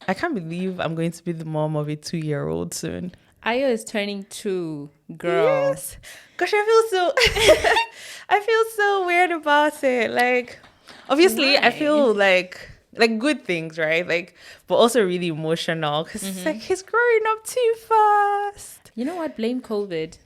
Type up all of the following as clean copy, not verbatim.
I can't believe I'm going to be the mom of a 2-year-old soon. Ayo is turning 2, girl. Yes. Gosh, I feel so I feel so weird about it. Like obviously I Why? feel like good things, right? Like but also really emotional because it's like he's growing up too fast. You know what? Blame COVID.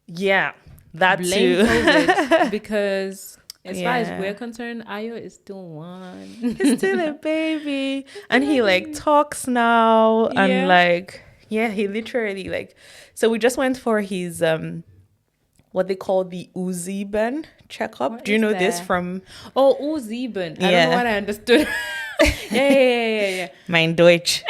Yeah, that Blame too. COVID because as far as we're Yeah. concerned, Ayo is still one. He's still a baby. And he like talks now and Yeah. like yeah, he literally like so we just went for his what they call the Uziben checkup. What Do you is know this that? from Oh, Uziben. I don't know yeah, what I understood. Yeah. mein Deutsch.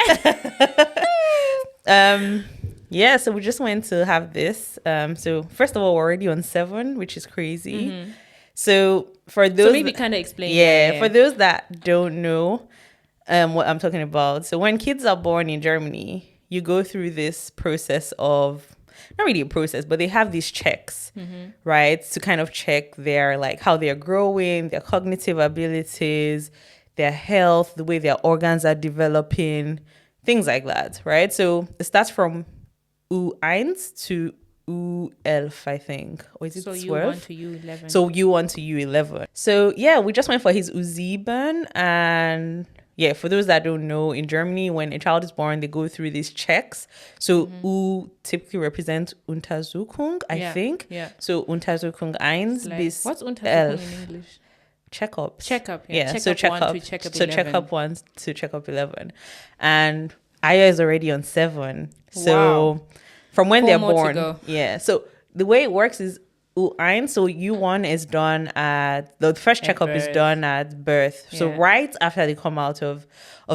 um yeah, so we just went to have this. So first of all, we're already on 7, which is crazy. So for So those maybe kind of explain. yeah, for Yeah. those that don't know what I'm talking about. So when kids are born in Germany, you go through this process of not really a process, but they have these checks, right? To kind of check their like how they're growing, their cognitive abilities, their health, the way their organs are developing, things like that, right? So it starts from U1 to U11, I think. Or is it So 12? U1 to U11. So U1 to U11. So yeah, we just went for his Uziben. And yeah, for those that don't know, in Germany, when a child is born, they go through these checks. So U typically represents Untersuchung, I think. Yeah. So Untersuchung 1 Like, bis what's Untersuchung 11. in English? Checkups. Checkup. Yeah. So Checkup 1 checkup. to checkup So 11. checkup 1 to checkup 11. And Aya is already on 7. So Wow. from when 4 they're more to born. go. Yeah. So the way it works is U1, so U1 is done at the first At checkup is birth. done at birth. So Yeah. right after they come out of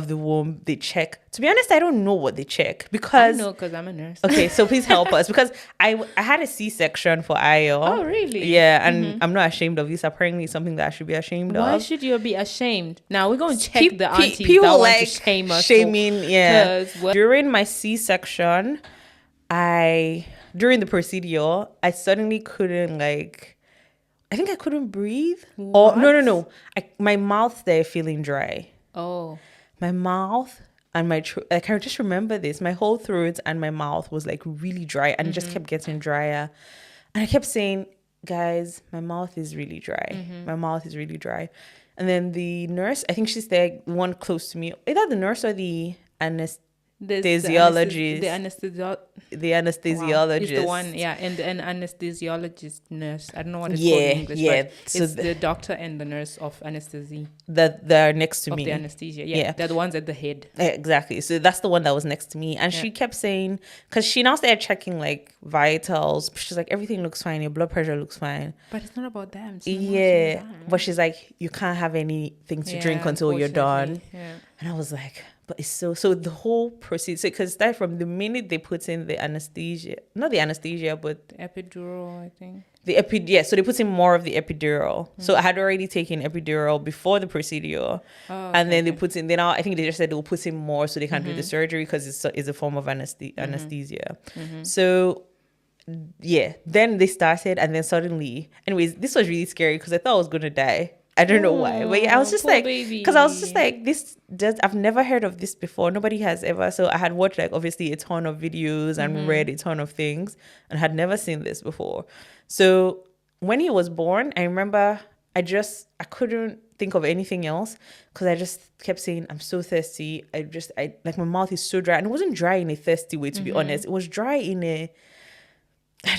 the womb, they check. To be honest, I don't know what they check I because know because I'm a nurse. okay, so please help us because I had a C-section for Ayo. Oh, really? Yeah, and I'm not ashamed of this. Apparently, it's something that I should be ashamed Why of. should you be ashamed? Now we're going to check the aunties People that want like to shame us. shaming, yeah. 'Cause what? During my C-section, during the procedure, I suddenly couldn't like. I think I couldn't breathe. Or no. My mouth there feeling dry. Oh. My mouth and my throat. Like I just remember this. My whole throat and my mouth was like really dry, and it just kept getting drier. And I kept saying, "Guys, my mouth is really dry. My mouth is really dry." And then the nurse, I think she's there, one close to me. Either the nurse or the anesthesiologist. The anesthesiologist. It's the one, yeah, and an anesthesiologist nurse. I don't know what it's called in English, but So it's the doctor and the nurse of anesthesia, that they're next to of me. the anesthesia. Yeah, they're the ones at the head. Exactly. So that's the one that was next to me. And she kept saying, because she now started checking like vitals. She's like, everything looks fine. Your blood pressure looks fine. But it's not about them. It's not about Yeah. them. But she's like, you can't have anything to drink until you're done. Unfortunately, Yeah. And I was like, but it's so the whole procedure, because that from the minute they put in the anesthesia, not the anesthesia, but Epidural, I think. so they put in more of the epidural. So I had already taken epidural before the procedure. And then they put in, then I think they just said they'll put in more so they can do the surgery because it's a form of anesthesia. So yeah, then they started and then suddenly, anyways, this was really scary because I thought I was going to die. I don't know why, but yeah, I was just Poor like, baby. because I was just like, I've never heard of this before. Nobody has ever. So I had watched like obviously a ton of videos and read a ton of things and had never seen this before. So when he was born, I remember I couldn't think of anything else because I just kept saying, I'm so thirsty. I like my mouth is so dry. And it wasn't dry in a thirsty way, to be honest. It was dry in I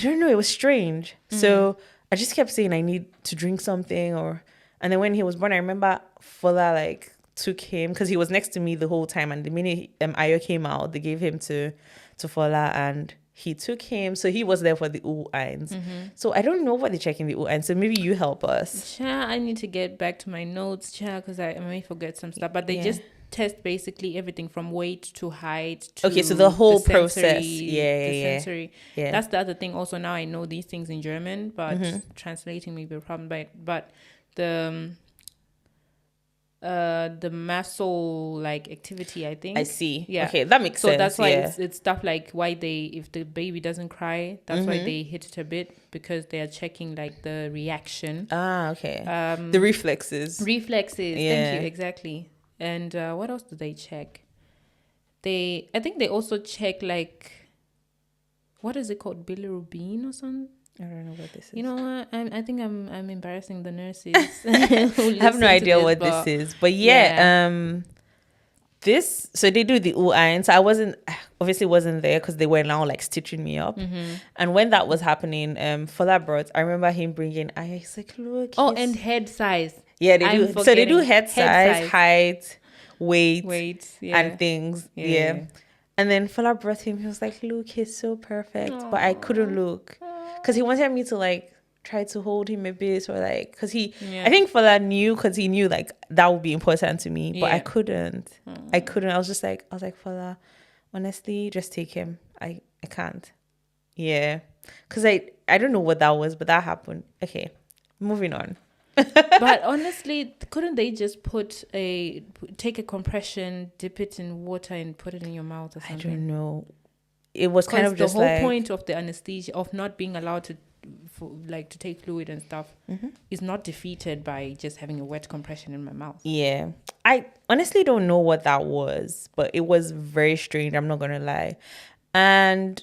don't know, it was strange. So I just kept saying I need to drink something and then when he was born, I remember Fola like took him because he was next to me the whole time. And the minute Ayo came out, they gave him to Fola and he took him. So he was there for the U1s. So I don't know what they check in the U1s. So maybe you help us. I need to get back to my notes, because I may forget some stuff. But they just test basically everything from weight to height to okay, so the whole process. Sensory. Yeah. That's the other thing. Also, now I know these things in German, but translating may be a problem. But the muscle like activity, I think. I see. Yeah. Okay, that makes sense. So that's why it's stuff like why if the baby doesn't cry, that's why they hit it a bit, because they are checking like the reaction. Okay. The reflexes. Reflexes. Yeah. Thank you. Exactly. And what else do they check? I think they also check like, what is it called, bilirubin or something. I don't know what this is. You know what? I think I'm embarrassing the nurses. I have no idea what this is, but this, so they do the iron. So I obviously wasn't there because they were now like stitching me up. And when that was happening, for that birth, I remember him bringing iron. He's like, look. And head size. Yeah, they do. So they do head size, height, weight, and things. Yeah. And then Fela brought him. He was like, look, he's so perfect. Aww. But I couldn't look because he wanted me to like try to hold him a bit, or like, because I think Fela knew, because he knew like that would be important to me, but I couldn't. I was like, Fela, honestly, just take him. I can't. Yeah. Because I don't know what that was, but that happened. Okay. Moving on. But honestly, couldn't they just take a compression, dip it in water and put it in your mouth or something? I don't know. It was kind of just the whole point of the anesthesia, of not being allowed to take fluid and stuff, is not defeated by just having a wet compression in my mouth. Yeah. I honestly don't know what that was, but it was very strange. I'm not going to lie. And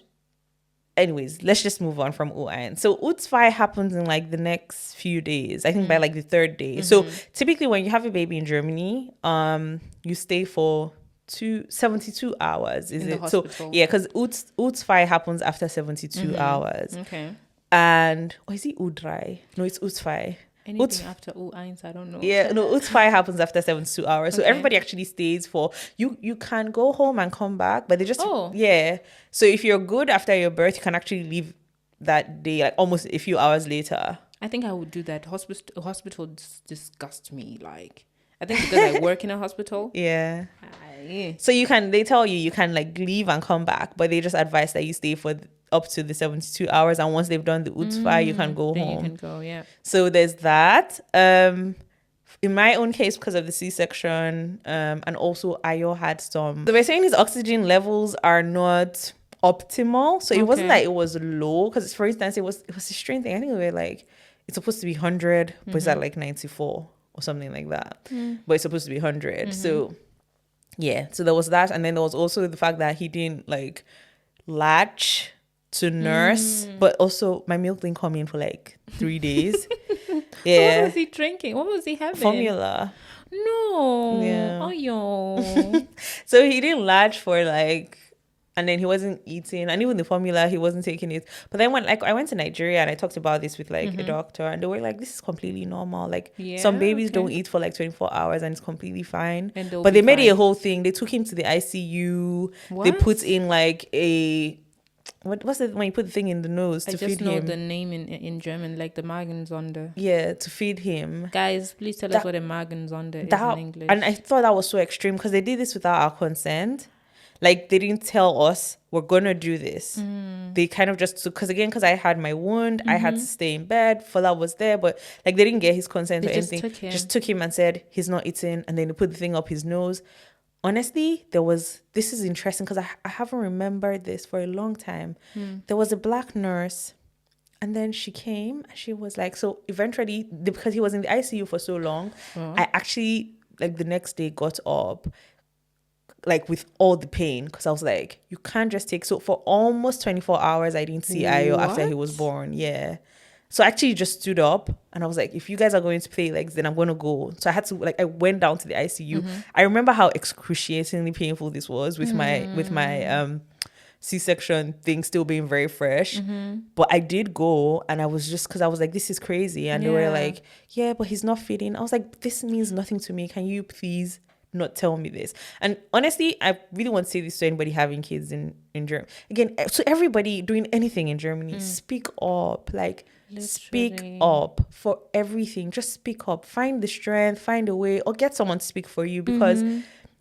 anyways, let's just move on from Uain. So Utsfai happens in like the next few days. I think by like the third day. So typically when you have a baby in Germany, you stay for 72 hours. Is it? So yeah, because Utsfai happens after 72 hours. Okay. And is it Udrai? No, it's Utsfai. Anything after Uains, I don't know. Yeah, no, Utsfai happens after 72 hours. So everybody actually stays for, you can go home and come back, but they just, yeah. So if you're good after your birth, you can actually leave that day, like almost a few hours later. I think I would do that. Hospitals disgust me. Like, I think because I work in a hospital. Yeah. So they tell you can like leave and come back, but they just advise that you stay for up to the 72 hours, and once they've done the Utsfai, you can go home. You can go, yeah. So there's that. In my own case, because of the C-section, and also Ayo had some. So we're saying his oxygen levels are not optimal. So it wasn't that it was low, because for instance, it was a strange thing. I think we were like, it's supposed to be 100, but it's at like 94 or something like that. But it's supposed to be 100. So yeah, so there was that, and then there was also the fact that he didn't like latch to nurse, but also my milk didn't come in for like 3 days. Yeah. So what was he drinking? What was he having? Formula. No. Yeah. Oh, yo. So he didn't latch for like, and then he wasn't eating, and even the formula, he wasn't taking it. But then when I went to Nigeria and I talked about this with like a doctor, and they were like, this is completely normal. Like some babies don't eat for like 24 hours and it's completely fine. But they made it a whole thing. They took him to the ICU. What? They put in like what's it when you put the thing in the nose to feed him? I just know the name in German, like the Magensonde. Yeah, to feed him. Guys, please tell us what a Magensonde is in English. And I thought that was so extreme because they did this without our consent. Like, they didn't tell us, we're going to do this. They kind of just took, because I had my wound, I had to stay in bed. Fela was there, but like they didn't get his consent or anything. Just took him and said, he's not eating. And then they put the thing up his nose. Honestly, this is interesting because I haven't remembered this for a long time. There was a black nurse, and then she came and she was like, so eventually, because he was in the ICU for so long, I actually, like the next day got up, like with all the pain, because I was like, you can't just take, so for almost 24 hours, I didn't see Ayo after he was born. Yeah. So I actually just stood up and I was like, if you guys are going to play legs, then I'm going to go. So I had to, I went down to the ICU. I remember how excruciatingly painful this was with my C-section thing still being very fresh. But I did go, and I was just, because I was like, this is crazy. And they were like, yeah, but he's not feeding. I was like, this means nothing to me. Can you please not tell me this? And honestly, I really want to say this to anybody having kids in Germany. Again, so everybody doing anything in Germany, speak up. Like, literally. Speak up for everything. Just speak up. Find the strength, find a way, or get someone to speak for you, because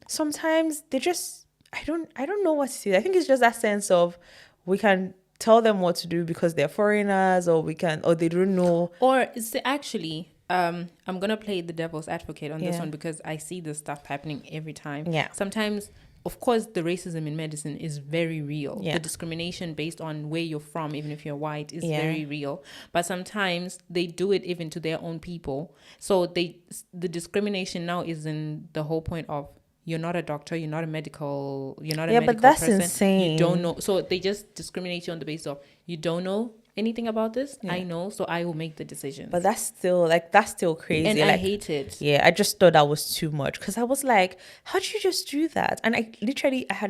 sometimes they just, I don't know what to say. I think it's just that sense of, we can tell them what to do because they're foreigners, or they don't know. Or it's actually, I'm gonna play the devil's advocate on this one, because I see this stuff happening every time. Yeah. Sometimes, of course, the racism in medicine is very real. Yeah. The discrimination based on where you're from, even if you're white, is very real. But sometimes they do it even to their own people. So the discrimination now is in the whole point of you're not a doctor, you're not a medical but that's person. insane. You don't know. So they just discriminate you on the basis of you don't know anything about this. I know, so I will make the decision. But that's still crazy. And like, I hate it. Yeah, I just thought that was too much, because I was like, how'd you just do that? And I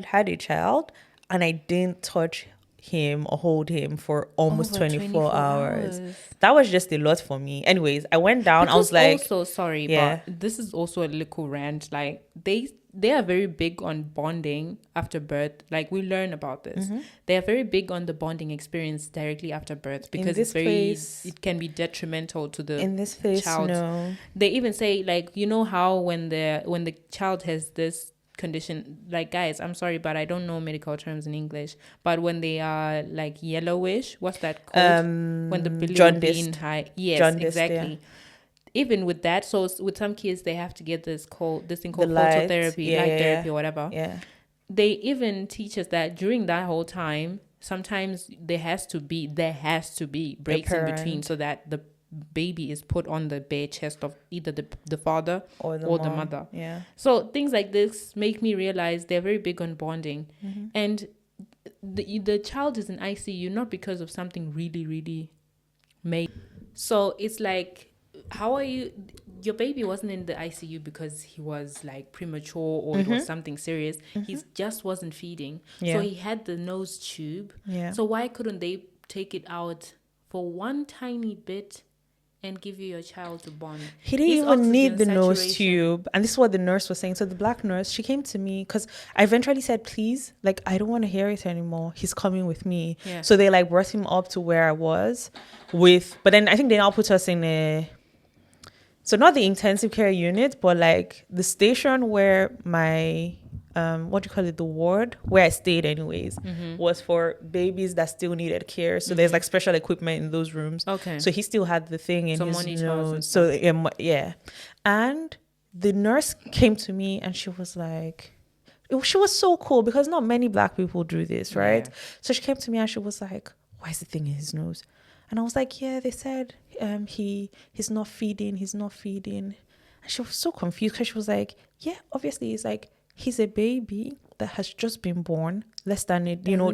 had a child and I didn't touch him or hold him for almost 24 hours. That was just a lot for me. Anyways, I went down. I was like, also sorry, but this is also a little rant. Like they are very big on bonding after birth. Like we learn about this. They are very big on the bonding experience directly after birth, because it can be detrimental to the child. No. They even say, like, you know how when the child has this condition, like, guys, I'm sorry, but I don't know medical terms in English, but when they are like yellowish, what's that called? When the bilirubin high. Yes, jaundiced, exactly. Even with that, so with some kids, they have to get this thing called phototherapy, light therapy or whatever. Yeah. They even teach us that during that whole time, sometimes there has to be breaks in between, so that the baby is put on the bare chest of either the father or the mother. Yeah. So things like this make me realize they're very big on bonding. And the child is in ICU not because of something really, really major. So it's like, how are you? Your baby wasn't in the ICU because he was like premature or it was something serious. He just wasn't feeding. So he had the nose tube. So why couldn't they take it out for one tiny bit and give you your child to bond? He didn't even need the nose tube. And this is what the nurse was saying. So the black nurse, she came to me because I eventually said, please, like, I don't want to hear it anymore. He's coming with me. Yeah. So they like brought him up to where I was but then I think they now put us in so not the intensive care unit, but like the station where my the ward where I stayed anyways was for babies that still needed care. So there's like special equipment in those rooms. Okay. So he still had the thing in his nose. So yeah. And the nurse came to me and she was like, she was so cool because not many black people do this, right? Yeah. So she came to me and she was like, why is the thing in his nose? And I was like, yeah, they said he's not feeding. And she was so confused because she was like, yeah, obviously it's like, he's a baby that has just been born, less than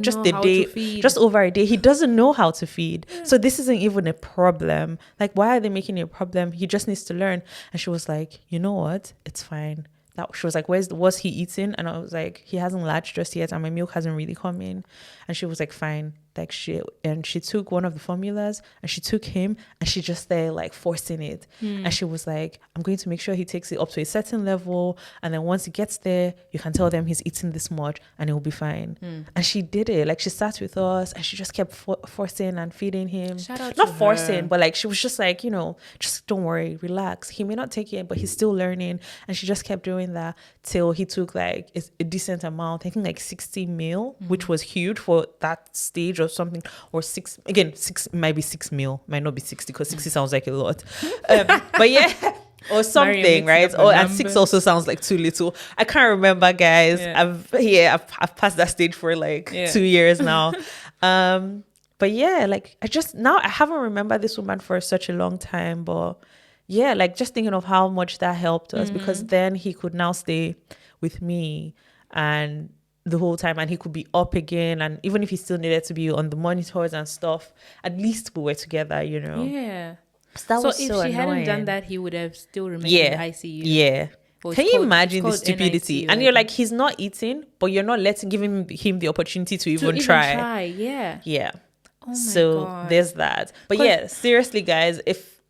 just a day, just over a day. He doesn't know how to feed. Yeah. So this isn't even a problem. Like, why are they making it a problem? He just needs to learn. And she was like, you know what? It's fine. She was like, was he eating? And I was like, he hasn't latched just yet and my milk hasn't really come in. And she was like, fine. Like she took one of the formulas and she took him and she just there like forcing it. And she was like, I'm going to make sure he takes it up to a certain level. And then once he gets there, you can tell them he's eating this much and he'll be fine. And she did it. Like she sat with us and she just kept forcing and feeding him. Not forcing, but like she was just like, just don't worry, relax. He may not take it, but he's still learning. And she just kept doing that till he took like a decent amount, I think like 60 mil, which was huge for that stage or something, or 6 might be 6 mil, might not be 60 because 60 sounds like a lot, but yeah, or something, right? And 6 also sounds like too little. I can't remember, guys. I've passed that stage for like 2 years now. But yeah, like I haven't remembered this woman for such a long time, but yeah, like just thinking of how much that helped us, because then he could now stay with me and the whole time, and he could be up again, and even if he still needed to be on the monitors and stuff, at least we were together, Yeah. So if she hadn't done that, he would have still remained in the ICU. Yeah. Can you imagine the stupidity? NICU, and you're like, he's not eating, but you're not giving him the opportunity to even try. Yeah. Yeah. Oh my God. There's that. But yeah, seriously, guys, if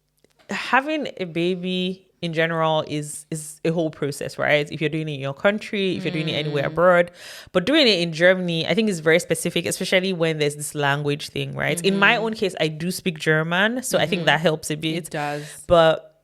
having a baby in general is a whole process, right? If you're doing it in your country, if you're doing it anywhere abroad, but doing it in Germany, I think is very specific, especially when there's this language thing, right? In my own case, I do speak German, so I think that helps a bit. It does. But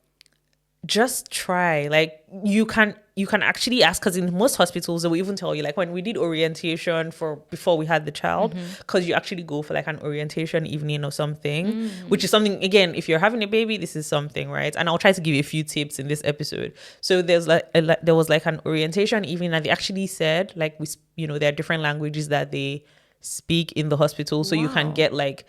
just try. Like you can actually ask, because in most hospitals they will even tell you, like when we did orientation before we had the child, because you actually go for like an orientation evening or something, which is something, again, if you're having a baby, this is something, right? And I'll try to give you a few tips in this episode. So there was like an orientation evening, and they actually said like there are different languages that they speak in the hospital, so you can get like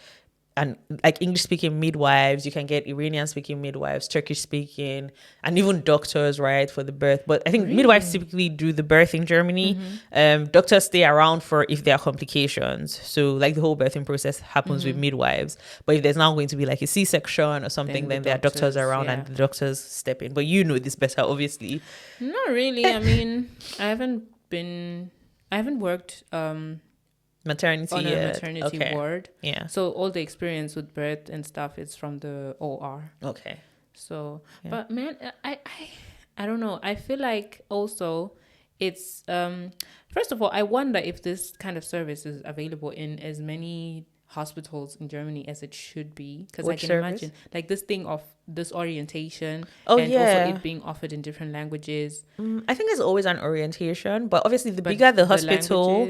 and like English speaking midwives, you can get Iranian speaking midwives, Turkish speaking, and even doctors, right, for the birth. But I think midwives typically do the birth in Germany. Doctors stay around for if there are complications. So like the whole birthing process happens with midwives. But if there's now going to be like a C-section or something, then there are doctors around and the doctors step in. But you know this better, obviously. Not really. I mean, I haven't worked maternity on a maternity ward. Yeah. So all the experience with birth and stuff is from the OR. Okay. So, but man, I don't know. I feel like also it's first of all, I wonder if this kind of service is available in as many hospitals in Germany as it should be, because I can imagine like this thing of this orientation also it being offered in different languages. I think there's always an orientation, but obviously the bigger the hospital,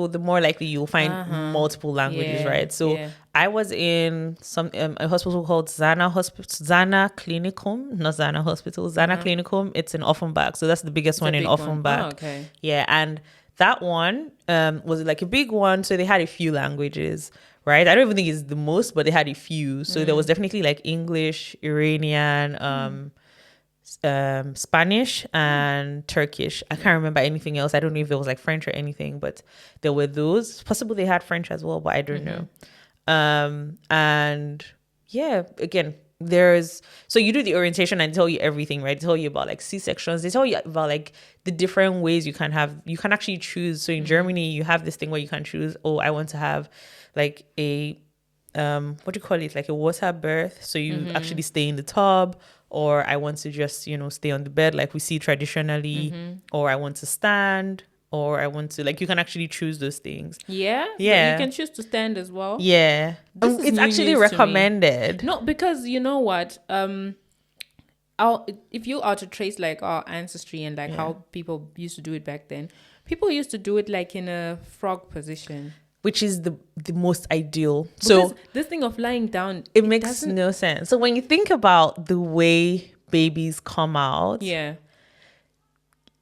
the more likely you'll find multiple languages, right? So I was in a hospital called Zana Klinikum, not Zana Hospital, Zana Klinikum. It's in Offenbach, so that's the biggest one in Offenbach. Oh, okay. Yeah, and that one was like a big one, so they had a few languages, right? I don't even think it's the most, but they had a few. So there was definitely like English, Iranian, Spanish, and Turkish. I can't remember anything else. I don't know if there was like French or anything, but there were those. Possibly they had French as well, but I don't know. And yeah, again, so you do the orientation and tell you everything, right? They tell you about like C-sections. They tell you about like the different ways you can actually choose. So in Germany, you have this thing where you can choose, I want to have like a, what do you call it? Like a water birth. So you actually stay in the tub, or I want to just, stay on the bed like we see traditionally, or I want to stand, or I want to, like, you can actually choose those things. Yeah? Yeah. You can choose to stand as well. Yeah. It's actually recommended. No, because you know what? If you are to trace like our ancestry and like how people used to do it back then, people used to do it like in a frog position. Which is the most ideal. Because so this thing of lying down, it makes no sense. So when you think about the way babies come out,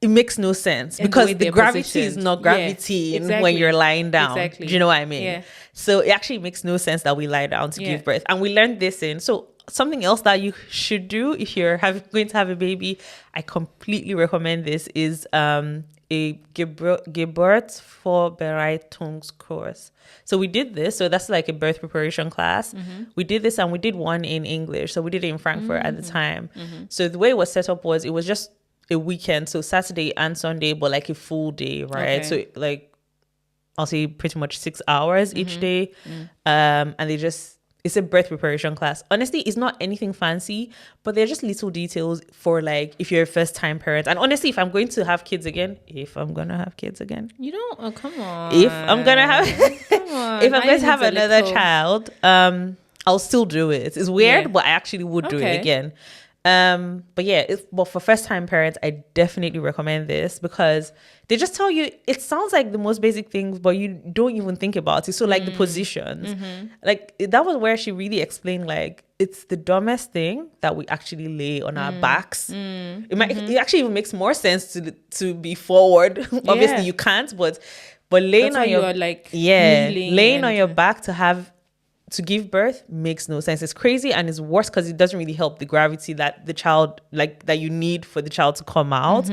it makes no sense, because the gravity is not gravity when you're lying down. Do you know what I mean? Yeah. So it actually makes no sense that we lie down to give birth. And we learned this so something else that you should do if you're going to have a baby, I completely recommend this, is a Geburtsvorbereitungskurs. So we did this. So that's like a birth preparation class. We did this, and we did one in English. So we did it in Frankfurt at the time. So the way it was set up was, it was just a weekend, so Saturday and Sunday, but like a full day, right? So like, I'll say pretty much 6 hours each day. And it's a birth preparation class. Honestly, it's not anything fancy, but they're just little details for like, if you're a first time parent. And honestly, if I'm going to have kids again, you don't, come on. If I'm gonna have, if I'm going to have another child, I'll still do it. It's weird, but I actually would do it again. But yeah, but for first time parents, I definitely recommend this, because they just tell you, it sounds like the most basic things, but you don't even think about it. So like the positions, like that was where she really explained, like, it's the dumbest thing that we actually lay on our backs. It actually even makes more sense to be forward. Obviously you can't, but laying on your laying on your back to give birth makes no sense. It's crazy, and it's worse because it doesn't really help the gravity that the child, like, that you need for the child to come out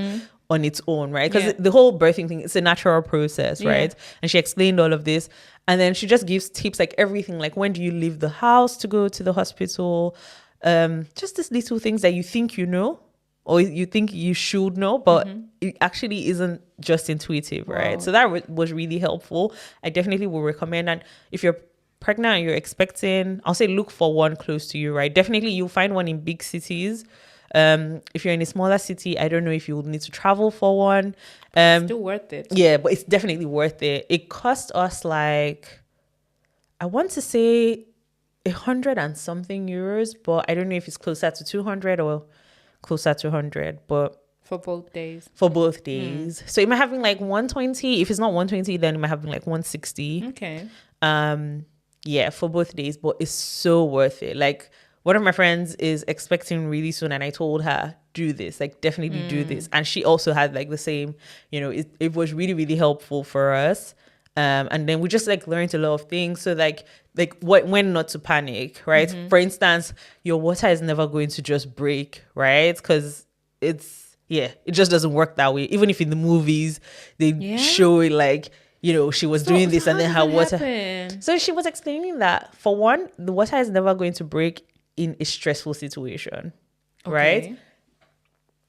on its own, right? Because the whole birthing thing, it's a natural process, right? And she explained all of this, and then she just gives tips, like everything, like when do you leave the house to go to the hospital, just these little things that you think you know, or you think you should know, but it actually isn't just intuitive, right? So that was really helpful. I definitely would recommend. And if you're pregnant and you're expecting, I'll say look for one close to you, right? Definitely you'll find one in big cities. If you're in a smaller city, I don't know if you'll need to travel for one. It's still worth it. Yeah, but it's definitely worth it. It cost us like, I want to say 100 and something euros, but I don't know if it's closer to 200 or closer to 100, but for both days. So it might have been like 120. If it's not 120, then it might have been like 160. Okay. Yeah, for both days, but it's so worth it. Like, one of my friends is expecting really soon, and I told her, do this, like, definitely do this. And she also had like the same, it was really, really helpful for us. And then we just like learned a lot of things. So like when not to panic, right? Mm-hmm. For instance, your water is never going to just break, right? Because it just doesn't work that way. Even if in the movies they show it like, she was doing this and then her water. So she was explaining that, for one, the water is never going to break in a stressful situation, right?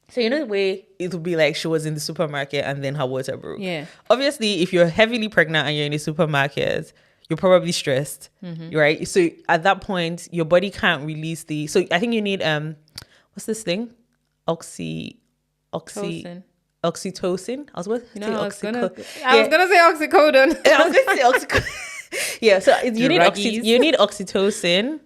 So the way it would be like she was in the supermarket and then her water broke. Yeah. Obviously, if you're heavily pregnant and you're in a supermarket, you're probably stressed, right? So at that point, your body can't release so I think you need what's this thing? Oxytocin. I was gonna say oxycodone. I was gonna say oxycodone. Yeah, so you need oxytocin,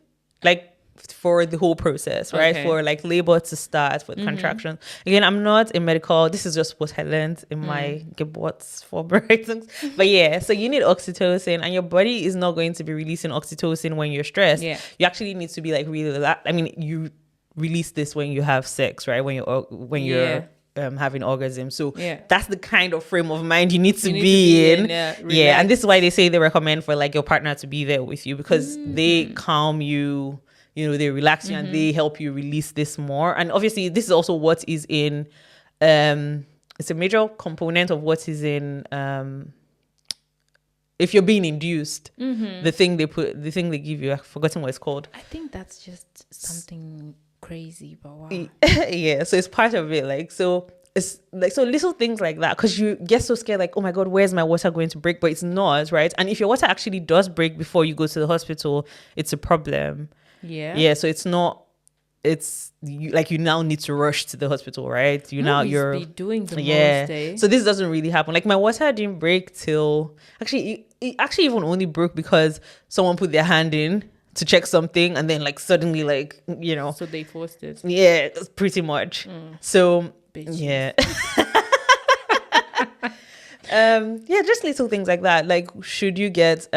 like, for the whole process, right? Okay. For like labor to start, for contractions. Again, I'm not a medical. This is just what I learned in my Geburts vorbereitings. But yeah, so you need oxytocin, and your body is not going to be releasing oxytocin when you're stressed. Yeah. You actually need to be like really relaxed. I mean, you release this when you have sex, right? When you're having orgasm. So that's the kind of frame of mind you need to be in. And this is why they say they recommend for like your partner to be there with you, because they calm you. They relax you and they help you release this more. And obviously, this is also what is in, it's a major component of what is in, if you're being induced, the thing they give you, I've forgotten what it's called. I think that's just something crazy, but wow. Yeah, so it's part of it. Like, so it's like, so little things like that, because you get so scared, like, oh my God, where's my water going to break? But it's not, right? And if your water actually does break before you go to the hospital, it's a problem. Yeah. So it's not. It's you now need to rush to the hospital, right? You're doing the most. So this doesn't really happen. Like, my water didn't break till it actually even only broke because someone put their hand in to check something, and then like suddenly, like, So they forced it. Yeah, pretty much. So Bitches. Yeah. Just little things like that. Like, should you get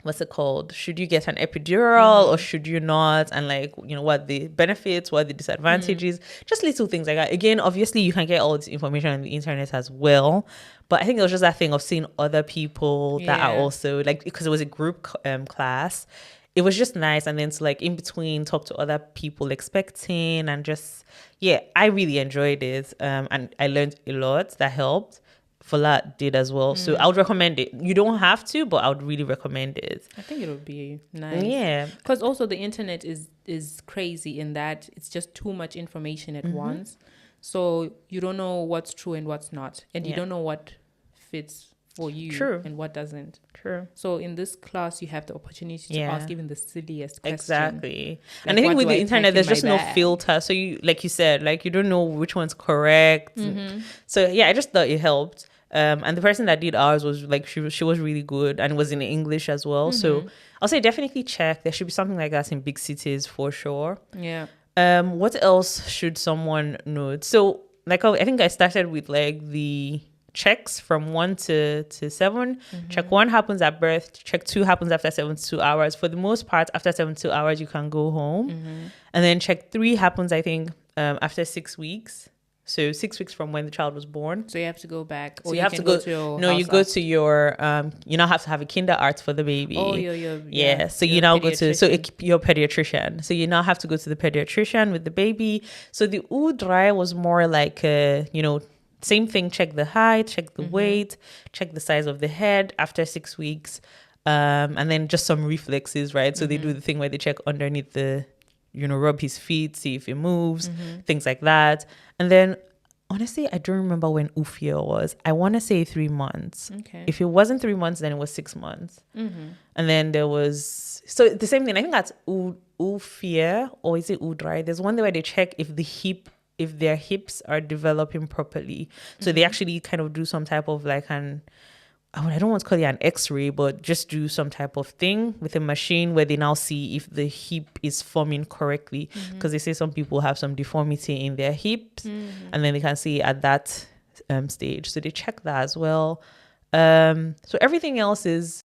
what's it called? Should you get an epidural or should you not? And like, what the benefits, what the disadvantages, just little things like that. Again, obviously you can get all this information on the internet as well. But I think it was just that thing of seeing other people that are also like, because it was a group class. It was just nice. And then to like in between talk to other people expecting, and just, I really enjoyed it. And I learned a lot that helped. Fola did as well. So I would recommend it. You don't have to, but I would really recommend it. I think it would be nice. Yeah. Because also the internet is crazy in that it's just too much information at once. So you don't know what's true and what's not. And you don't know what fits for you and what doesn't. True. So in this class, you have the opportunity to ask even the silliest question. Exactly. Like, and I think with the internet, there's just no filter. So you, like you said, like you don't know which one's correct. So I just thought it helped. And the person that did ours was like, she was really good, and it was in English as well. So I'll say definitely check. There should be something like that in big cities for sure. Yeah. What else should someone know? So like, I think I started with like the checks from 1 to 7. Check 1 happens at birth. Check 2 happens after 72 hours. For the most part, after 72 hours, you can go home. And then check 3 happens, I think, after 6 weeks. So 6 weeks from when the child was born. So you have to go back. Or so you have to go to your you go to your you now have to have a kinderarzt for the baby. Oh, so you now go to your pediatrician. So you now have to go to the pediatrician with the baby. So the dry was more like same thing, check the height, check the weight, check the size of the head after 6 weeks. And then just some reflexes, right? So they do the thing where they check underneath the rub his feet, see if it moves, things like that. And then, honestly, I don't remember when Ufia was. I want to say 3 months. Okay. If it wasn't 3 months, then it was 6 months. And then there was... So, the same thing. I think that's Ufia, or is it Udrai? There's one where they check if their hips are developing properly. So, they actually kind of do some type of like I don't want to call it an X-ray, but just do some type of thing with a machine where they now see if the hip is forming correctly. Because they say some people have some deformity in their hips, and then they can see at that stage. So they check that as well. So everything else is...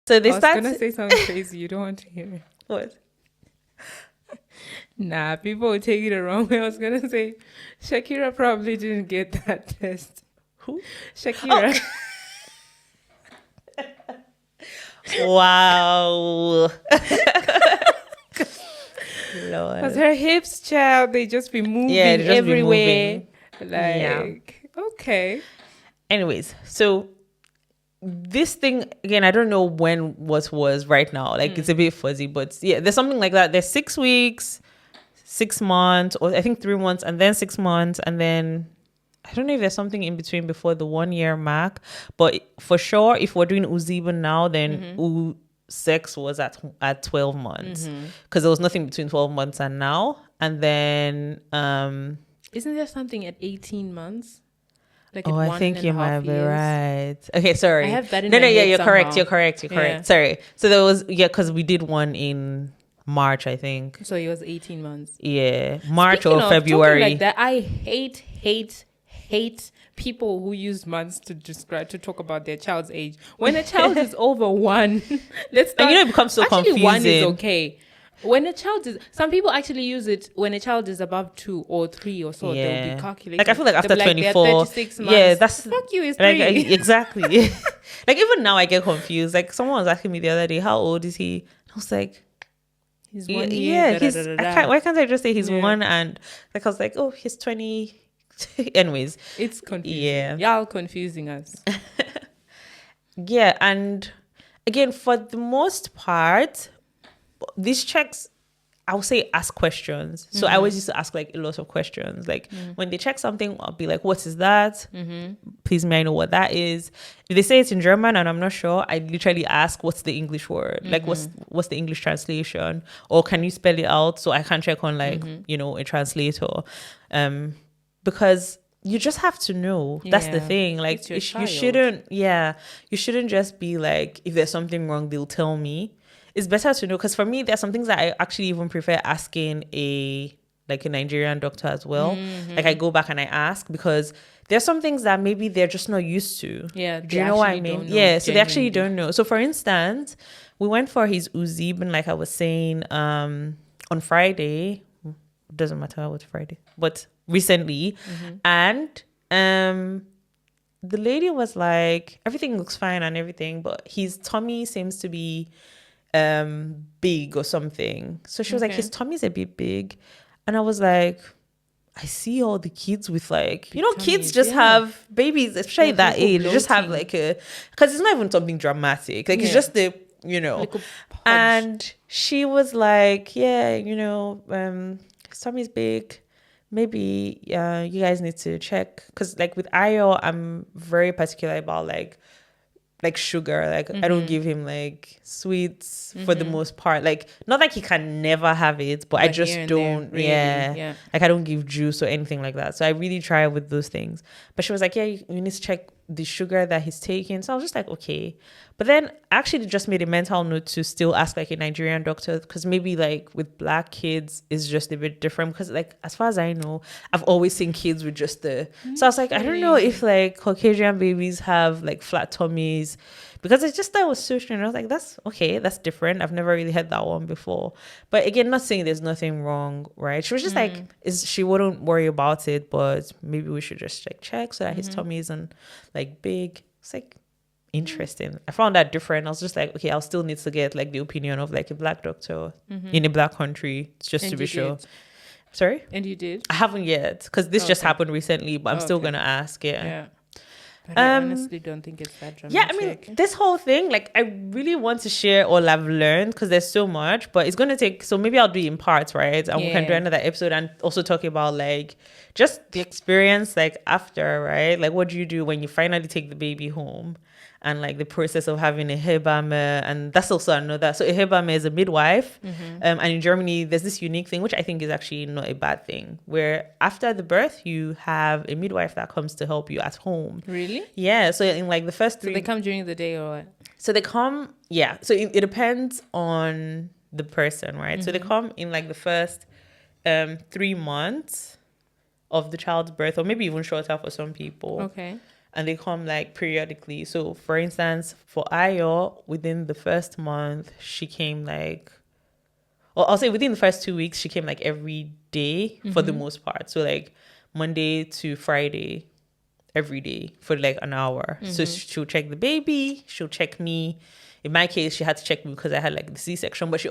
So they I was going to say something crazy you don't want to hear. What? Nah, people would take it the wrong way. I was gonna say Shakira probably didn't get that test. Who? Shakira. Oh. Wow. Because her hips, child, they just be moving everywhere. Okay. Anyways, so this thing again, I don't know when what was right now. Like it's a bit fuzzy, but yeah, there's something like that. There's 6 weeks, 6 months, or I think 3 months, and then 6 months, and then I don't know if there's something in between before the 1 year mark. But for sure, if we're doing Uziba now, then sex was at 12 months because there was nothing between 12 months and now. And then isn't there something at 18 months? Like I think you might be right. Okay, sorry. I have that in my head you're somehow. You're correct. Yeah. Sorry. So there was because we did one in March, I think. So it was 18 months. Yeah, March Speaking or February. Like that, I hate people who use months to talk about their child's age. When a child is over 1, let's start. And it becomes so confusing. 1 is okay. When a child is, some people actually use it when a child is above 2 or 3 or so. Yeah. They'll be calculating. Like I feel like after 24, 36 months. Yeah, that's fuck you. It's like 3. exactly. Like even now, I get confused. Like someone was asking me the other day, how old is he? I was like, he's 1 year. Yeah, why can't I just say he's 1? And like I was like, oh, he's 20. Anyways, it's confusing. Yeah, y'all confusing us. Yeah, and again, for the most part, these checks, I would say ask questions. So I always used to ask like a lot of questions. Like when they check something, I'll be like, what is that? Please may I know what that is? If they say it's in German and I'm not sure, I literally ask, what's the English word? Like what's the English translation? Or can you spell it out so I can check on like, a translator? Because you just have to know. That's the thing. Like you shouldn't just be like, if there's something wrong, they'll tell me. It's better to know, because for me, there's some things that I actually even prefer asking a Nigerian doctor as well. Like I go back and I ask, because there's some things that maybe they're just not used to. Yeah. Do you know what I mean? Yeah. So they actually don't know. So for instance, we went for his Uzib, like I was saying, on Friday. Doesn't matter what's Friday, but recently, and the lady was like, everything looks fine and everything, but his tummy seems to be big or something. So she was like, his tummy's a bit big. And I was like, I see all the kids with like, big tummies, kids just have babies, especially that age, they just have like because it's not even something dramatic, like it's just the like and she was like, his tummy's big, maybe you guys need to check, because like with Ayo, I'm very particular about like sugar. Like I don't give him like sweets for the most part. Like not like he can never have it, but I just don't. Really, yeah. Like I don't give juice or anything like that. So I really try with those things. But she was like, yeah, you need to check the sugar that he's taking. So I was just like, okay. But then I actually just made a mental note to still ask like a Nigerian doctor, because maybe like with Black kids it's just a bit different, because like as far as I know, I've always seen kids with just so I was like, I don't know if like Caucasian babies have like flat tummies, because it's just, that was so strange. I was like, that's okay, that's different. I've never really had that one before. But again, not saying there's nothing wrong, right? She was just like, she wouldn't worry about it, but maybe we should just like check so that his tummy isn't like big. It's like interesting. I found that different. I was just like, okay, I'll still need to get like the opinion of like a Black doctor in a Black country, just to be sure. Sorry? And you did? I haven't yet, because this just happened recently, but I'm still gonna ask. Yeah. But I honestly don't think it's that dramatic. Yeah, I mean, this whole thing, like, I really want to share all I've learned, because there's so much, but it's going to take, so maybe I'll do it in parts, right? And we can do another episode and also talk about, like, just the experience, like, after, right? Like, what do you do when you finally take the baby home? And like the process of having a hebame, and that's also another. So a hebame is a midwife, and in Germany there's this unique thing, which I think is actually not a bad thing, where after the birth you have a midwife that comes to help you at home. Really? Yeah. So in like the first 3. So they come during the day or what? So they come. Yeah. So it depends on the person, right? So they come in like the first 3 months of the child's birth, or maybe even shorter for some people. Okay. And they come like periodically. So for instance, for Ayo, within the first month, she came like or I'll say within the first 2 weeks, she came like every day for the most part. So like Monday to Friday, every day for like an hour. So she'll check the baby, she'll check me. In my case, she had to check me because I had like the C-section, but they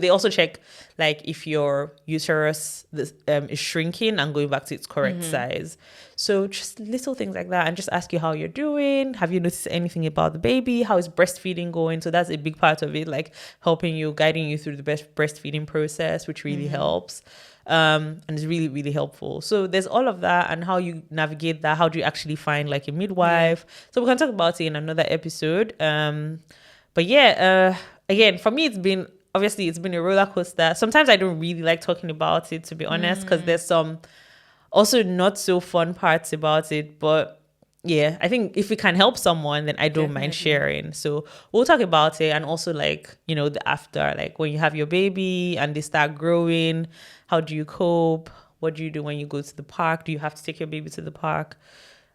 also check like if your uterus is shrinking and going back to its correct size. So just little things like that, and just ask you how you're doing. Have you noticed anything about the baby? How is breastfeeding going? So that's a big part of it, like helping you, guiding you through the best breastfeeding process, which really helps. And it's really, really helpful. So there's all of that, and how you navigate that. How do you actually find like a midwife? So we can talk about it in another episode. But yeah, again, for me, it's been a roller coaster. Sometimes I don't really like talking about it, to be honest, because there's some also not so fun parts about it. But yeah, I think if it can help someone, then I don't mind sharing. So we'll talk about it, and also like, you know, the after, like when you have your baby and they start growing, how do you cope? What do you do when you go to the park? Do you have to take your baby to the park?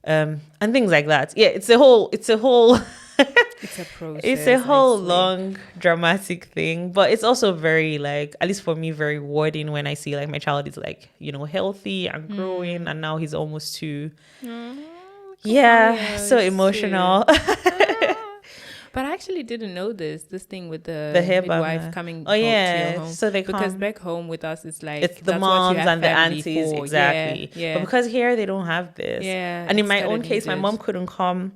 And things like that. Yeah, it's a whole it's a process. It's a whole long dramatic thing, but it's also very, like, at least for me, very rewarding when I see like my child is like, you know, healthy and growing, and now he's almost 2. Yeah, so emotional. But I actually didn't know this thing with the midwife coming to your home. So they because back home with us, it's like it's the moms and the aunties, exactly. Yeah. But because here they don't have this. Yeah. And in my own case, my mom couldn't come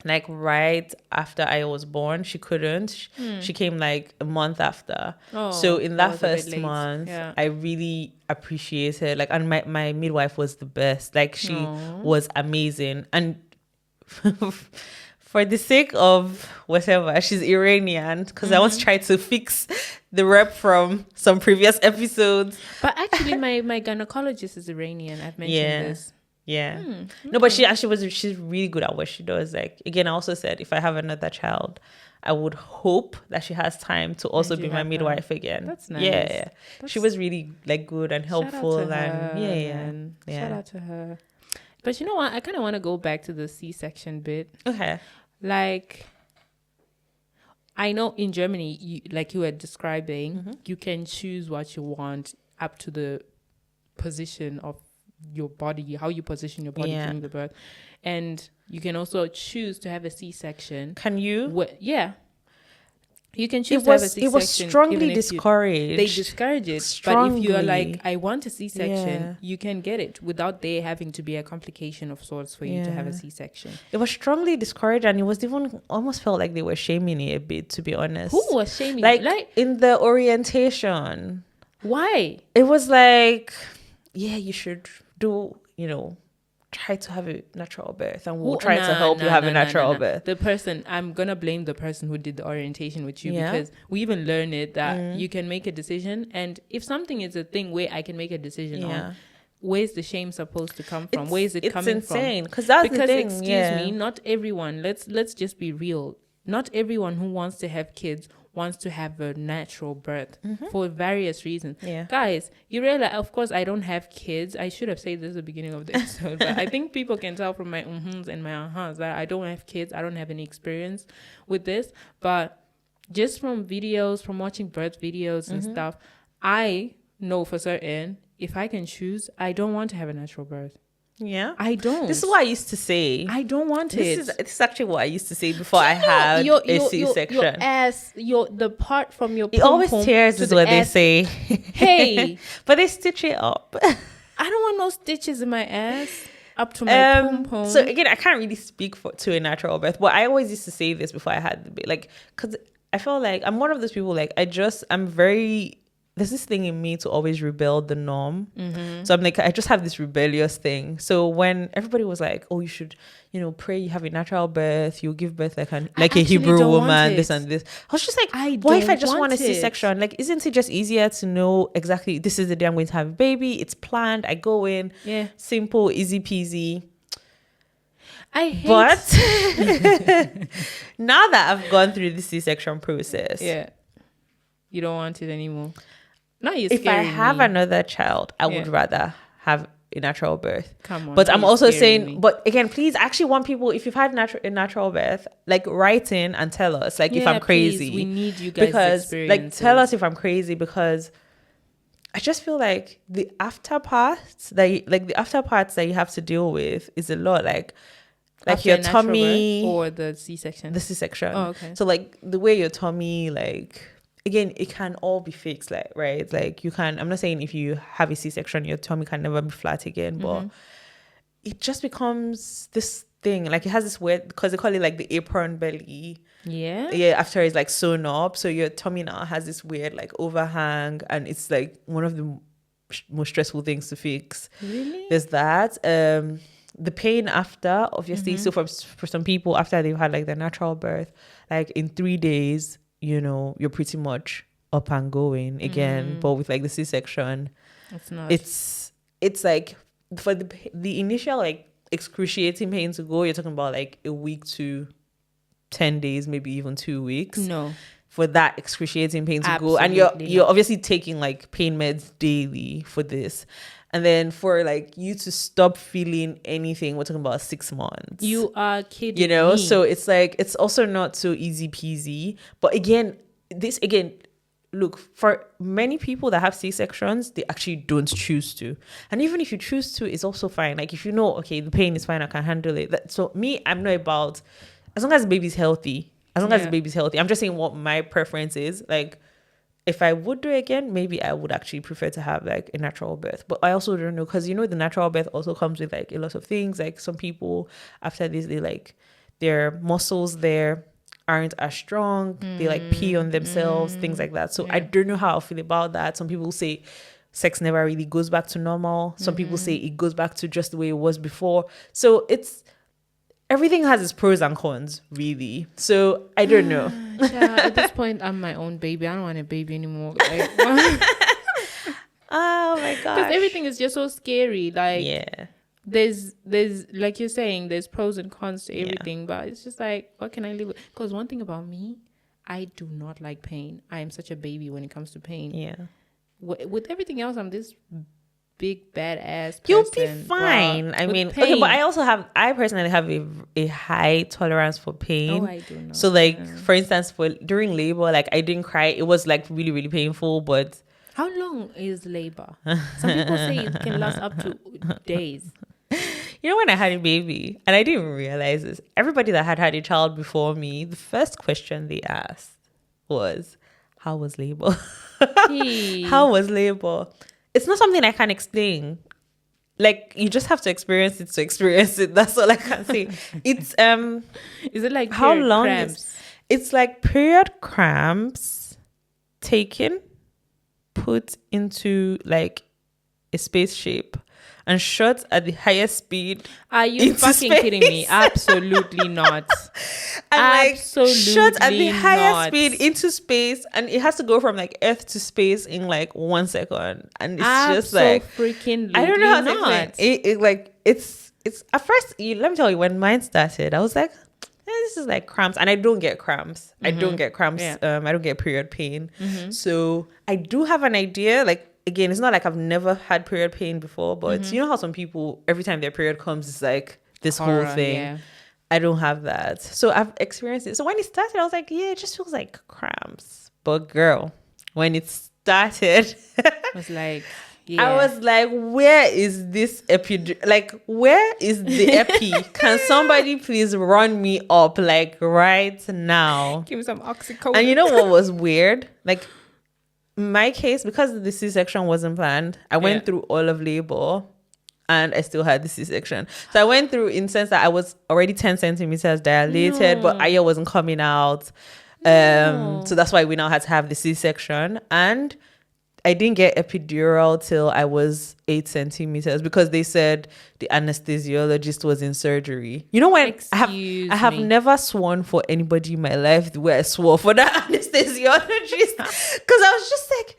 like right after I was born. She couldn't. She came like a month after. So in that first month, I really appreciated, like, and my midwife was the best. Like, she was amazing. And for the sake of whatever, she's Iranian, because I once tried to fix the rep from some previous episodes. But actually, my gynecologist is Iranian. I've mentioned this. Yeah. No, but she's really good at what she does. Like, again, I also said, if I have another child, I would hope that she has time to also be my midwife again. That's nice. Yeah. She was really like good and helpful. Shout out to her. But you know what? I kind of want to go back to the C-section bit. Okay. Like, I know in Germany, like you were describing, you can choose what you want up to the position of your body, how you position your body during the birth. And you can also choose to have a C-section. Can you? You can choose to have a C-section. It was strongly discouraged. They discourage it. Strongly. But if you're like, I want a C-section, you can get it without there having to be a complication of sorts for you to have a C-section. It was strongly discouraged, and it was even almost felt like they were shaming it a bit, to be honest. Who was shaming it? Like in the orientation. Why? It was like, yeah, you should do, you know, try to have a natural birth, and we'll try to help you have a natural birth. I'm gonna blame the person who did the orientation with you, because we even learn it that you can make a decision, and if something is a thing where I can make a decision on, where's the shame supposed to come from? Where is it coming from? It's insane, because that's the thing. Excuse me, not everyone. Let's just be real. Not everyone who wants to have kids wants to have a natural birth for various reasons. Guys, you realize, of course, I don't have kids. I should have said this at the beginning of the episode, but I think people can tell from my and my ahas that I don't have kids. I don't have any experience with this. But just from videos, from watching birth videos and stuff, I know for certain, if I can choose, I don't want to have a natural birth. Yeah, I don't. This is what I used to say. I don't want it. This is actually what I used to say before I had a C-section. Your ass, the part from your it always tears is what they say. Hey, but they stitch it up. I don't want no stitches in my ass up to my pom-pom. So again, I can't really speak to a natural birth, but I always used to say this before I had the baby, like, because I felt like I'm one of those people, like, there's this thing in me to always rebel the norm. So I'm like, I just have this rebellious thing. So when everybody was like, oh, you should, you know, pray you have a natural birth, you'll give birth like a Hebrew woman, this and this. I was just like, what if I just want a C-section? Like, isn't it just easier to know exactly this is the day I'm going to have a baby? It's planned. I go in. Yeah. Simple, easy peasy. But now that I've gone through the C-section process. Yeah. You don't want it anymore. If I have another child, I would rather have a natural birth. Come on. But I'm also saying, me. but again, please, I actually want people, if you've had a natural birth, like write in and tell us, like if I'm crazy. Please, we need you guys' because experiences. like tell us if I'm crazy, because I just feel like the after parts that you have to deal with is a lot. Like after your tummy or the C-section. The C-section. Oh, okay. So like the way your tummy, like, again, it can all be fixed, like, right? Like you can, I'm not saying if you have a C-section, your tummy can never be flat again, but it just becomes this thing. Like it has this weird, because they call it like the apron belly. Yeah, after it's like sewn up, so your tummy now has this weird like overhang, and it's like one of the most stressful things to fix. Really? There's that. The pain after, obviously. So for some people, after they've had like their natural birth, like in 3 days, you know, you're pretty much up and going again. But with like the C-section, it's not. It's like for the initial like excruciating pain to go, you're talking about like a week to 10 days, maybe even 2 weeks. No. For that excruciating pain to Absolutely go. And you're obviously taking like pain meds daily for this. And then for like you to stop feeling anything, we're talking about 6 months. You are kidding You know, me. so it's like, it's also not so easy peasy. But again, look, for many people that have C-sections, they actually don't choose to. And even if you choose to, it's also fine. Like if you know, okay, the pain is fine, I can handle it. So me, I'm not about, as long as the baby's healthy. I'm just saying what my preference is. Like, if I would do it again, maybe I would actually prefer to have like a natural birth. But I also don't know, because you know the natural birth also comes with like a lot of things. Like some people after this, they like their muscles there aren't as strong. They like pee on themselves, things like that. So I don't know how I feel about that. Some people say sex never really goes back to normal. Some people say it goes back to just the way it was before. So everything has its pros and cons, really. So I don't know. Yeah, at this point, I'm my own baby. I don't want a baby anymore. Like, oh my gosh. Because everything is just so scary. Like, yeah. There's like you're saying, there's pros and cons to everything. But it's just like, what can I live with? Because one thing about me, I do not like pain. I am such a baby when it comes to pain. Yeah. With everything else, I'm this big badass person. You'll be fine. I mean, okay, but I personally have a high tolerance for pain. Oh, I do not. So like, for instance, during labor, like I didn't cry. It was like really, really painful, but how long is labor? Some people say it can last up to days. You know, when I had a baby, and I didn't realize this, everybody that had a child before me, the first question they asked was, how was labor? How was labor? It's not something I can explain. Like, you just have to experience it. That's all I can say. It's is it like how long cramps? It's like period cramps taken, put into like a spaceship and shot at the highest speed. Are you fucking kidding me? Absolutely not. And like shot at the highest speed into space, and it has to go from like Earth to space in like 1 second, and it's just like freaking. I don't know how to explain it. Like it's at first. Let me tell you, when mine started, I was like, this is like cramps, and I don't get cramps. I don't get cramps. I don't get period pain. So I do have an idea. Like, again, it's not like I've never had period pain before, but you know how some people, every time their period comes, it's like this horror, whole thing. Yeah. I don't have that. So I've experienced it. So when it started, I was like, yeah, it just feels like cramps. But girl, when it started, I was like, where is this epi? Like, where is the epi? Can somebody please run me up, like, right now? Give me some oxycodone. And you know what was weird? Like, my case, because the C-section wasn't planned, I went through all of labor and I still had the C-section. So I went through, in the sense that I was already 10 centimeters dilated, but Aya wasn't coming out. So that's why we now had to have the C-section. And I didn't get epidural till I was 8 centimeters, because they said the anesthesiologist was in surgery. You know, when I have never sworn for anybody in my life the way I swore for that anesthesiologist, because I was just like,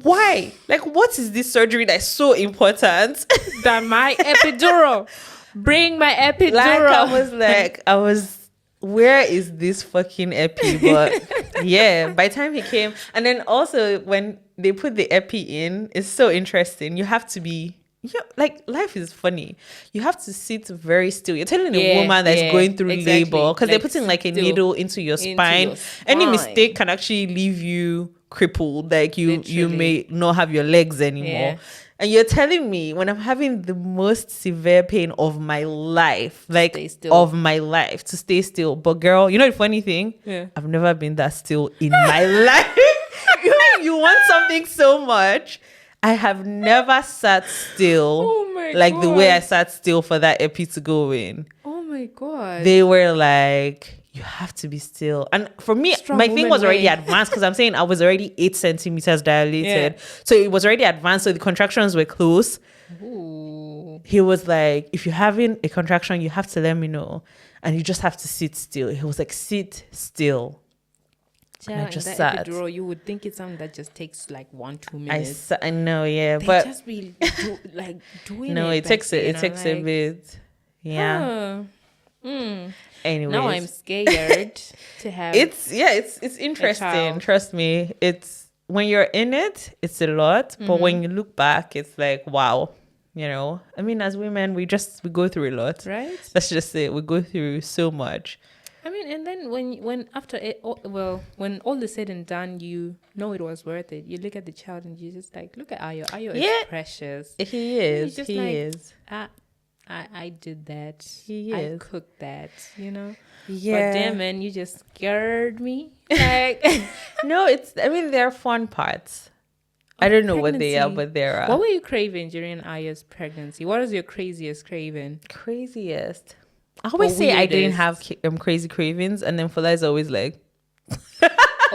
why? Like, what is this surgery that's so important than my epidural? Bring my epidural. Like, I was, where is this fucking epi? But yeah, by the time he came, and then also when they put the epi in, it's so interesting. You have to be yeah, like life is funny. You have to sit very still. You're telling a woman that's going through labor, because they're putting like a needle into your spine. Any mistake can actually leave you crippled. Like you may not have your legs anymore. And you're telling me when I'm having the most severe pain of my life, like of my life, to stay still. But girl, you know the funny thing? I've never been that still in my life. You want something so much. I have never sat still God. The way I sat still for that EP to go in. Oh my God. They were like, you have to be still. And for me, my thing was already advanced, because I'm saying I was already 8 centimeters dilated. So it was already advanced. So the contractions were close. Ooh. He was like, if you're having a contraction, you have to let me know. And you just have to sit still. He was like, sit still. Yeah, I just sat. Epidural, you would think it's something that just takes like 1-2 minutes. I know, yeah, they but just be doing no, it takes a bit. Yeah. Anyway, now I'm scared to have. It's interesting. Trust me, it's when you're in it, it's a lot. But when you look back, it's like wow. You know, I mean, as women, we go through a lot, right? Let's just say we go through so much. I mean, and then when after it, when all is said and done, you know it was worth it. You look at the child and you just like, look at Ayo. Ayo is precious. He is. He is. I did that. He is. I cooked that. You know. Yeah. But damn, man, you just scared me. Like, no, I mean, there are fun parts. I don't know what they are, but there are. What were you craving during Aya's pregnancy? What was your craziest craving? Craziest. I always say I didn't have crazy cravings, and then Fola is always like.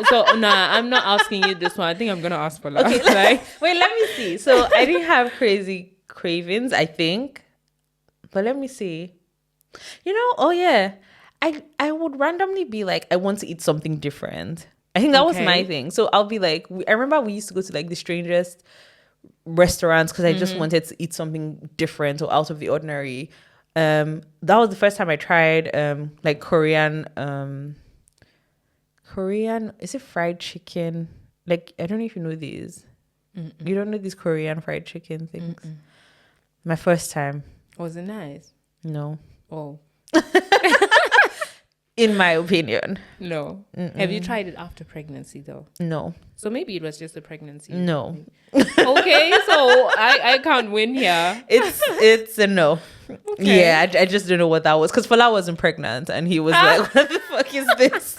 So I'm not asking you this one. I think I'm gonna ask Fola. Okay, wait, let me see. So I didn't have crazy cravings, I think, but let me see. You know, oh yeah, I would randomly be like, I want to eat something different. I think that was my thing. So I'll be like, I remember we used to go to like the strangest restaurants because I just wanted to eat something different or out of the ordinary. That was the first time I tried like Korean, is it fried chicken? Like, I don't know if you know these. You don't know these Korean fried chicken things? My first time. Was it nice? No. Oh. In my opinion. No. Have you tried it after pregnancy though? No. So maybe it was just a pregnancy. No. Okay, so I can't win here. It's a no. Okay. Yeah, I just don't know what that was, because Fola wasn't pregnant and he was like, what the fuck is this?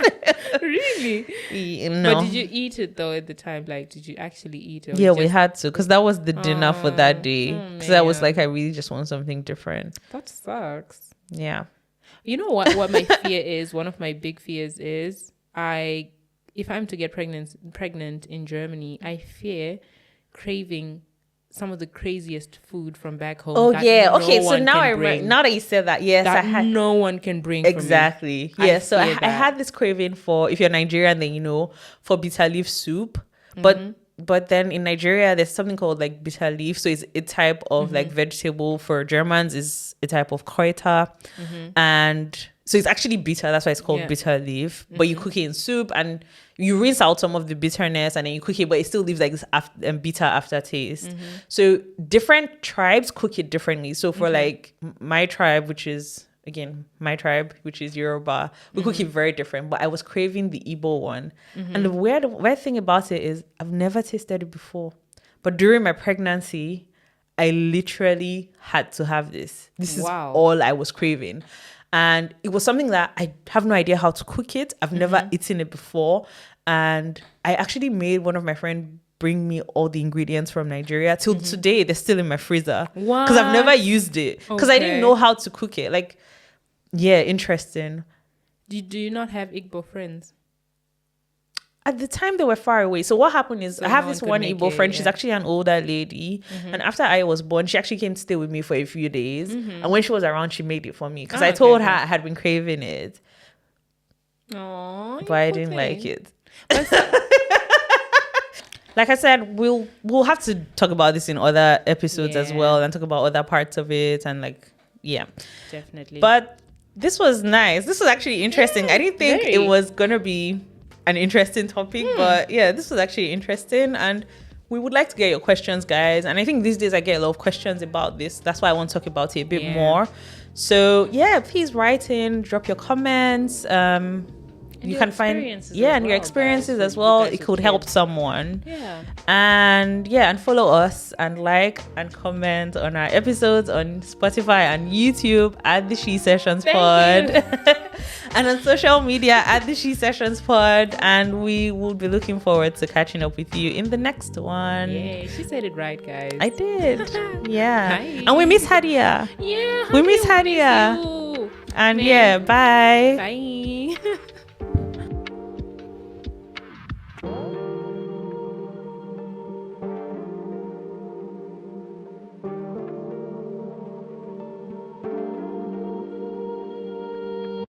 Really? No. But did you eat it though at the time? Like, did you actually eat it? Yeah, we had to, because that was the dinner for that day. Because I was like, I really just want something different. That sucks. Yeah. You know what my fear is? One of my big fears is if I'm to get pregnant in Germany, I fear craving some of the craziest food from back home. Oh yeah, okay. So now now that you said that, yes, no one can bring exactly. For me. Yeah, so I had this craving for, if you're Nigerian, then you know, for bitter leaf soup, but then in Nigeria there's something called like bitter leaf. So it's a type of like vegetable. For Germans is a type of kräuter, and so it's actually bitter. That's why it's called bitter leaf. But you cook it in soup and you rinse out some of the bitterness and then you cook it, but it still leaves like this bitter aftertaste. So different tribes cook it differently. So for like my tribe, which is Yoruba, we cook it very different. But I was craving the Igbo one. And the weird thing about it is I've never tasted it before. But during my pregnancy, I literally had to have this. This is all I was craving. And it was something that I have no idea how to cook it. I've never eaten it before. And I actually made one of my friends bring me all the ingredients from Nigeria. Till today, they're still in my freezer. Because I've never used it. Because I didn't know how to cook it. Like, yeah, interesting. Do you not have Igbo friends? At the time, they were far away. So what happened is, I have this one Igbo friend. She's actually an older lady. And after I was born, she actually came to stay with me for a few days. And when she was around, she made it for me. Because I told her I had been craving it. Aww, but I didn't like it. Like I said, we'll have to talk about this in other episodes as well. And talk about other parts of it. And like, yeah. Definitely. But this was nice. This was actually interesting. I didn't think it was going to be an interesting topic, but yeah, this was actually interesting, and we would like to get your questions, guys. And I think these days I get a lot of questions about this. That's why I want to talk about it a bit more. So yeah, please write in, drop your comments. You can find and your experiences as well. It could help someone. And follow us and like and comment on our episodes on Spotify and YouTube at the She Sessions Pod. And on social media at the She Sessions Pod. And we will be looking forward to catching up with you in the next one. Yeah, she said it right, guys. I did. Yeah. Hi. And we miss Hadia. Yeah. We miss Hadia. And bye. Bye.